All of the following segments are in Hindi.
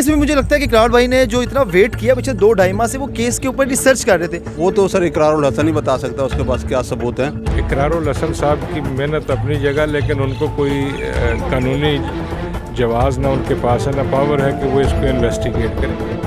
इसमें मुझे लगता है कि इकरार भाई ने जो इतना वेट किया पिछले 2-2.5 माह से, वो केस के ऊपर रिसर्च कर रहे थे। वो तो सर इकरारुल हसन ही बता सकता है उसके पास क्या सबूत हैं। इकरारुल हसन साहब की मेहनत अपनी जगह, लेकिन उनको कोई कानूनी जवाज़ ना उनके पास है, ना पावर है कि वो इसको इन्वेस्टिगेट करें।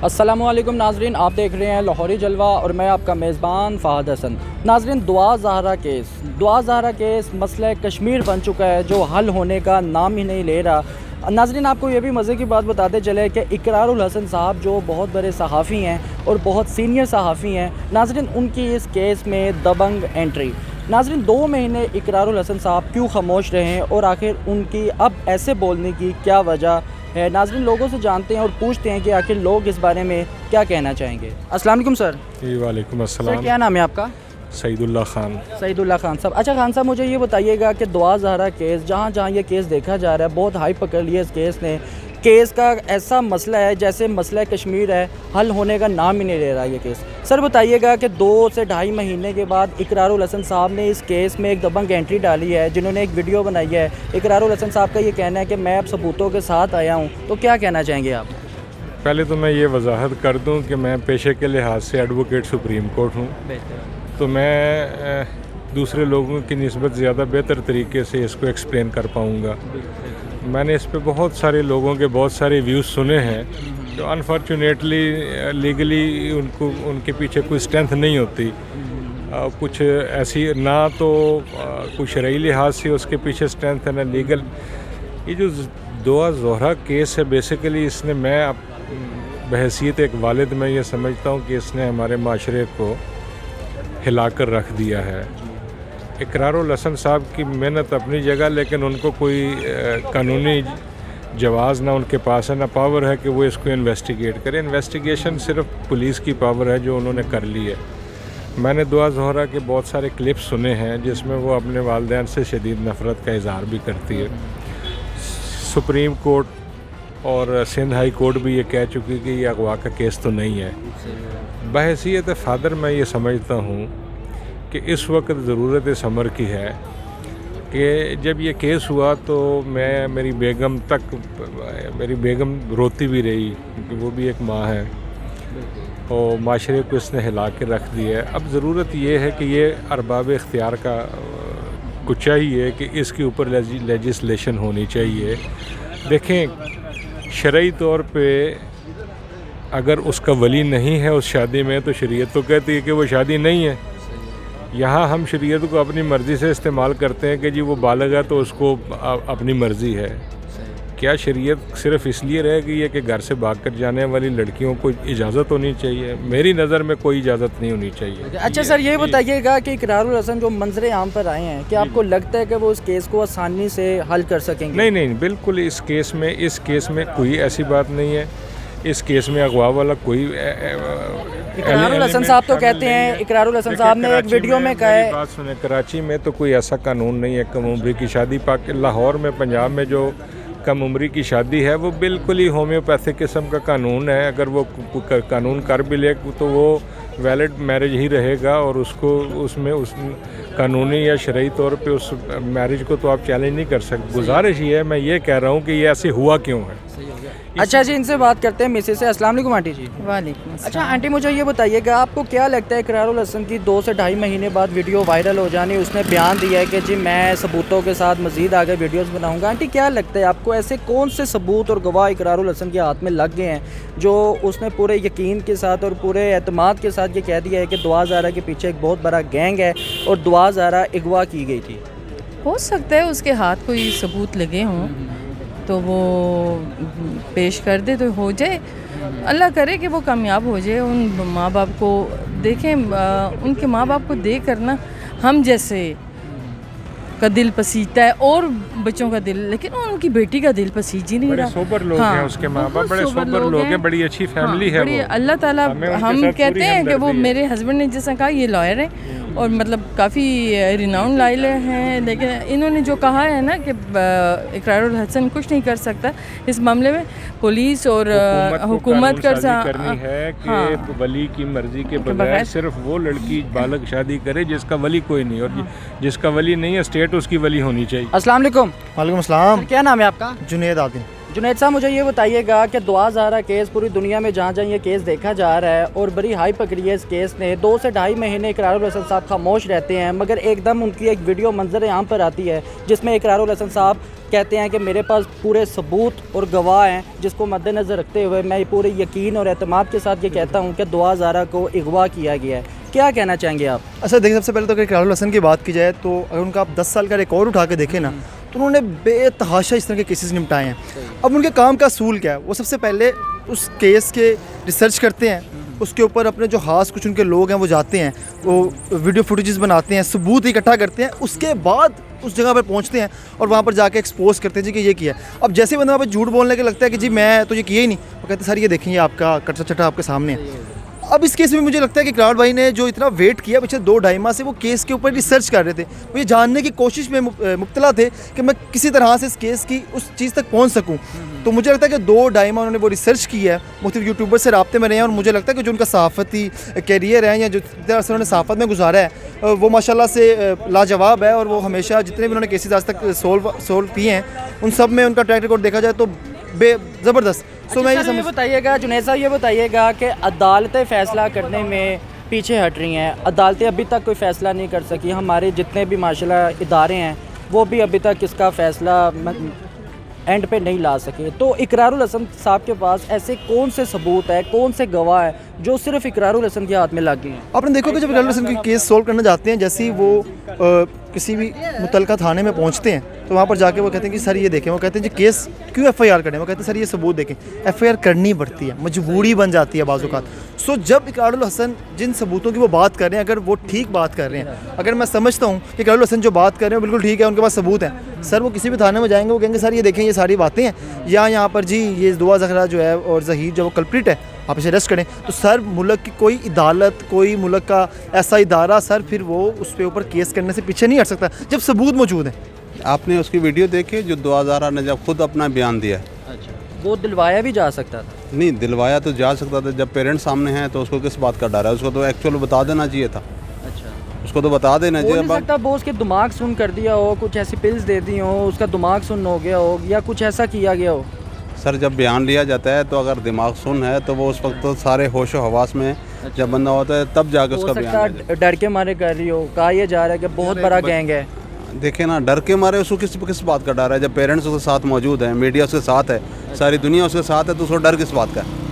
अस्सलामुअलैकुम नाजरीन, आप देख रहे हैं लाहौरी जलवा और मैं आपका मेज़बान फ़हद हसन। नाजरीन, दुआ ज़हरा केस मसला कश्मीर बन चुका है जो हल होने का नाम ही नहीं ले रहा। नाजरीन, आपको ये भी मज़े की बात बताते चले कि इकरारुल हसन साहब जो बहुत बड़े सहाफ़ी हैं और बहुत सीनियर सहाफ़ी हैं, नाजरीन उनकी इस केस में दबंग एंट्री। नाजरीन, 2 महीने इकरारुल हसन साहब क्यों खामोश रहे हैं और आखिर उनकी अब ऐसे बोलने की क्या वजह है? नाजरीन, लोगों से जानते हैं और पूछते हैं कि आखिर लोग इस बारे में क्या कहना चाहेंगे। अस्सलाम वालेकुम सर। जी वालेकुम अस्सलाम। सर, क्या नाम है आपका? सईदुल्लाह खान। सईदुल्लाह खान साहब। अच्छा खान साहब, मुझे ये बताइएगा कि दुआ ज़हरा केस, जहाँ जहाँ ये केस देखा जा रहा है, बहुत हाई पकड़ लिया इस केस ने। केस का ऐसा मसला है जैसे मसला कश्मीर है, हल होने का नाम ही नहीं ले रहा ये केस। सर बताइएगा कि 2 से 2.5 महीने के बाद इकरारुल हसन साहब ने इस केस में एक दबंग एंट्री डाली है, जिन्होंने एक वीडियो बनाई है। इकरारुल हसन साहब का ये कहना है कि मैं अब सबूतों के साथ आया हूँ, तो क्या कहना चाहेंगे आप? पहले तो मैं ये वजाहत कर दूं कि मैं पेशे के लिहाज से एडवोकेट सुप्रीम कोर्ट हूँ, तो मैं दूसरे लोगों की निस्बत ज़्यादा बेहतर तरीके से इसको एक्सप्लेन कर पाऊँगा। मैंने इस पे बहुत सारे लोगों के बहुत सारे व्यूज़ सुने हैं जो अनफॉर्चुनेटली लीगली उनके पीछे कोई स्ट्रेंथ नहीं होती। कुछ ऐसी ना तो कुछ शरई लिहाज से उसके पीछे स्ट्रेंथ है, ना लीगल। ये जो दुआ ज़हरा केस है, बेसिकली इसने मैं बहैसियत एक वालिद मैं ये समझता हूँ कि इसने हमारे माशरे को हिलाकर रख दिया है। इकरारुल हसन साहब की मेहनत अपनी जगह, लेकिन उनको कोई कानूनी जवाज़ ना उनके पास है, ना पावर है कि वो इसको इन्वेस्टिगेट करें। इन्वेस्टिगेशन सिर्फ पुलिस की पावर है जो उन्होंने कर ली है। मैंने दुआ ज़हरा के बहुत सारे क्लिप्स सुने हैं जिसमें वो अपने वालिदैन से शदीद नफ़रत का इज़हार भी करती है। सुप्रीम कोर्ट और सिंध हाई कोर्ट भी ये कह चुकी कि ये अगवा का केस तो नहीं है। बहैसियत फादर मैं ये समझता हूँ कि इस वक्त ज़रूरत इस अमर की है कि जब ये केस हुआ तो मेरी बेगम रोती भी रही, क्योंकि वो भी एक माँ है और माशरे को इसने हिला के रख दिया है। अब ज़रूरत ये है कि ये अरबाब इख्तियार को चाहिए कि इसके ऊपर लेजिस्लेशन होनी चाहिए। देखें, शरई तौर पे अगर उसका वली नहीं है उस शादी में, तो शरीयत तो कहती है कि वो शादी नहीं है। यहाँ हम शरीयत को अपनी मर्ज़ी से इस्तेमाल करते हैं कि जी वो बालिग है तो उसको अपनी मर्ज़ी है। क्या शरीयत सिर्फ़ इसलिए रह गई है कि घर से भागकर जाने वाली लड़कियों को इजाज़त होनी चाहिए? मेरी नज़र में कोई इजाज़त नहीं होनी चाहिए। अच्छा सर, ये बताइएगा कि इकरारुल हसन जो मंजरे आम पर आए हैं, क्या आपको लगता है कि वो इस केस को आसानी से हल कर सकेंगे? नहीं, बिल्कुल इस केस में कोई ऐसी बात नहीं है। इस केस में अगवा वाला कोई इकरारुल हसन साहब तो कहते हैं, इकरारुल हसन साहब ने एक वीडियो में कहा है। बात सुने, कराची में तो कोई ऐसा कानून नहीं है कम उम्री की शादी। लाहौर में, पंजाब में जो कम उम्री की शादी है वो बिल्कुल ही होम्योपैथिक किस्म का कानून है। अगर वो कानून कर भी ले तो वो वैलिड मैरिज ही रहेगा और उसको उसमें उस कानूनी या शरई तौर पे उस मैरिज को तो आप चैलेंज नहीं कर सकते। गुजारिश ये है, मैं ये कह रहा हूँ कि ये ऐसे हुआ क्यों है। अच्छा जी, इनसे बात करते हैं मिसेस से। अस्सलाम वालेकुम आंटी जी। वालेकुम। अच्छा आंटी, मुझे ये बताइएगा, आपको क्या लगता है इकरारुल हसन की 2 से 2.5 महीने बाद वीडियो वायरल हो जानी, उसने बयान दिया है कि जी मैं सबूतों के साथ मज़ीद आगे वीडियोस बनाऊंगा। आंटी, क्या लगता है आपको, ऐसे कौन से सबूत और गवाह इकरारुल हसन के हाथ में लग गए हैं जो उसने पूरे यकीन के साथ और पूरे एतमाद के साथ ये कह दिया है कि दुआ ज़हरा के पीछे एक बहुत बड़ा गैंग है और दुआ ज़हरा अगवा की गई थी? हो सकता है उसके हाथ कोई सबूत लगे हों तो वो पेश कर दे तो हो जाए। अल्लाह करे कि वो कामयाब हो जाए। उन माँ बाप को देखें, उनके माँ बाप को देख कर ना हम जैसे का दिल पसीजता है और बच्चों का दिल, लेकिन उनकी बेटी का दिल पसीज ही नहीं रहा। बड़े सोबर लोग हैं उसके माँ बाप, बड़े सोबर लोग हैं, बड़ी अच्छी फैमिली है वो। अल्लाह ताला, हम कहते हैं कि वो मेरे हस्बैंड ने जैसा कहा ये लॉयर है और मतलब काफ़ी रिनाउंड लाइले हैं, लेकिन इन्होंने जो कहा है ना कि इकरारुल हसन कुछ नहीं कर सकता इस मामले में, पुलिस और हुकूमत करनी है कि वली की मर्जी के बगैर सिर्फ वो लड़की बालग शादी करे जिसका वली कोई नहीं, और जिसका वली नहीं है स्टेट उसकी वली होनी चाहिए। अस्सलाम वालेकुम। वालेकुम अस्सलाम। क्या नाम है आपका? जुनैद आदिन। जुनैद साहब, मुझे ये बताइएगा कि दुआ ज़हरा केस पूरी दुनिया में जहाँ जहाँ ये केस देखा जा रहा है और बड़ी हाई पकड़ी है इस केस ने, 2 से ढाई महीने इकरारुल हसन साहब खामोश रहते हैं, मगर एकदम उनकी एक वीडियो मंजर यहाँ पर आती है जिसमें इकरारुल हसन साहब कहते हैं कि मेरे पास पूरे सबूत और गवाह हैं, जिसको मद्देनज़र रखते हुए मैं पूरे यकीन और एतमाद के साथ ये कहता हूँ कि दुआ ज़हरा को अगवा किया गया है। क्या कहना चाहेंगे आप? अच्छा देखिए, सबसे पहले तो अगर इकरारुल हसन की बात की जाए तो अगर उनका आप 10 साल का रिकॉर्ड उठा के देखें ना, तो उन्होंने बेतहाशा इस तरह के केसेस निपटाए हैं। अब उनके काम का असूल क्या है? वो सबसे पहले उस केस के रिसर्च करते हैं, उसके ऊपर अपने जो खास कुछ उनके लोग हैं वो जाते हैं, वो वीडियो फुटेजेस बनाते हैं, सबूत इकट्ठा करते हैं, उसके बाद उस जगह पर पहुंचते हैं और वहाँ पर जाके एक्सपोज करते हैं जी कि ये किया। अब जैसे बंदा वहाँ पर झूठ बोलने के लगता है कि जी मैं तो ये किया ही नहीं, वो कहते हैं सर ये देखें ये आपका कच्चा चट्टा आपके सामने है। अब इस केस में मुझे लगता है कि इकरार भाई ने जो इतना वेट किया, पिछले 2-2.5 माह से वो केस के ऊपर रिसर्च कर रहे थे, वो ये जानने की कोशिश में मुब्तला थे कि मैं किसी तरह से इस केस की उस चीज़ तक पहुंच सकूं। तो मुझे लगता है कि 2-2.5 माह उन्होंने वो रिसर्च की है, मुख्तलिफ यूट्यूबर से राब्ते में रहे हैं, और मुझे लगता है कि जो उनका सहाफ़ती कैरियर है या जो तरह उन्होंने सहाफ़त में गुजारा है वो माशाल्लाह से लाजवाब है, और वो हमेशा जितने भी उन्होंने केसेस आज तक सोल्व किए हैं उन सब में उनका ट्रैक रिकॉर्ड देखा जाए तो ज़बरदस्त। अच्छा, मैं ये बताइएगा जुनैद साहब, ये बताइएगा कि अदालतें फ़ैसला करने में पीछे हट रही हैं, अदालतें अभी तक कोई फ़ैसला नहीं कर सकी, हमारे जितने भी माशाल्लाह इदारे हैं वो भी अभी तक इसका फ़ैसला एंड पे नहीं ला सके। तो इकरारुल हसन साहब के पास ऐसे कौन से सबूत है, कौन से गवाह है जो सिर्फ इकरारुल हसन के हाथ में लग गए हैं? आपने देखो कि जब इकरारुल हसन की केस सोल्व करना चाहते हैं, जैसे ही वो किसी भी मुतलका थाने में पहुंचते हैं तो वहाँ पर जाके वो कहते हैं कि सर ये देखें, वो कहते हैं जी केस क्यों FIR करें, वो कहते हैं सर ये सबूत देखें। FIR करनी पड़ती है, मजबूरी बन जाती है बाज़-औक़ात। सो जब इकरारुल हसन जिन सबूतों की वो बात कर रहे हैं, अगर वो ठीक बात कर रहे हैं, अगर मैं समझता हूँ कि इकरारुल हसन जो बात कर रहे हैं बिल्कुल ठीक है, उनके पास सबूत हैं, सर वो किसी भी थाने में जाएंगे वो कहेंगे सर ये देखें ये सारी बातें हैं, या यहाँ पर जी ये दुआ ज़हरा जो है और ज़हीर जो वो कल्प्रिट है आप इसे अरेस्ट करें, तो सर मुल्क की कोई अदालत, कोई मुल्क का ऐसा इदारा सर फिर वो उस पे ऊपर केस करने से पीछे नहीं हट सकता जब सबूत मौजूद है। आपने उसकी वीडियो देखी जो दुआ ज़हरा ने जब खुद अपना बयान दिया? अच्छा, वो दिलवाया भी जा सकता था? नहीं, दिलवाया तो जा सकता था, जब पेरेंट्स सामने हैं तो उसको किस बात का डर है? उसको तो एक्चुअल बता देना चाहिए था। अच्छा, उसको तो बता देना चाहिए। हो सकता वो उसके दिमाग सुन कर दिया हो, कुछ ऐसी पिल्स दे दी हो, उसका दिमाग सुन हो गया हो, या कुछ ऐसा किया गया हो। सर जब बयान लिया जाता है तो अगर दिमाग सुन है तो वो उस वक्त तो सारे होश व हवास में जब बंदा होता है तब जाके उसका बयान डर के मारे कर रही हो। कहा यह जा रहा है कि बहुत बड़ा गैंग है। देखे ना, डर के मारे उसको किस बात का डर है? जब पेरेंट्स उसके साथ मौजूद हैं, मीडिया उसके साथ है, सारी दुनिया उसके साथ है, तो उसको डर किस बात का है?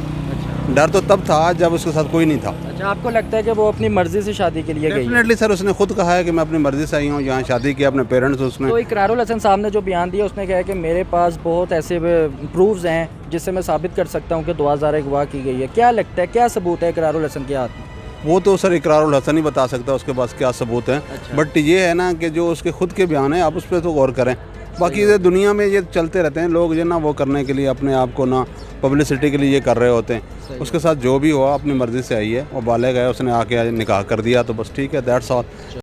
डर तो तब था जब उसके साथ कोई नहीं था। अच्छा, आपको लगता है कि वो अपनी मर्जी से शादी के लिए गई? डेफिनेटली सर, उसने खुद कहा है कि मैं अपनी मर्जी से आई हूँ, यहाँ शादी की, अपने पेरेंट्स उसने। तो इकरारुल हसन साहब ने जो बयान दिया उसने कहा कि मेरे पास बहुत ऐसे प्रूफ्स हैं जिससे मैं साबित कर सकता हूँ कि दुआ ज़हरा अगवा की गई है। क्या लगता है, क्या सबूत है इकरारुल हसन के हाथ में? वो तो सर इकरारुल हसन ही बता सकता है उसके पास क्या सबूत हैं। अच्छा। बट ये है ना कि जो उसके खुद के बयान हैं आप उस पर तो गौर करें। बाकी ये दुनिया में ये चलते रहते हैं लोग जो ना वो करने के लिए अपने आप को ना पब्लिसिटी के लिए ये कर रहे होते हैं। उसके साथ जो भी हुआ अपनी मर्ज़ी से आई है, वो बालिग़ है, उसने आके निकाह कर दिया तो बस ठीक है, दैट्स ऑल।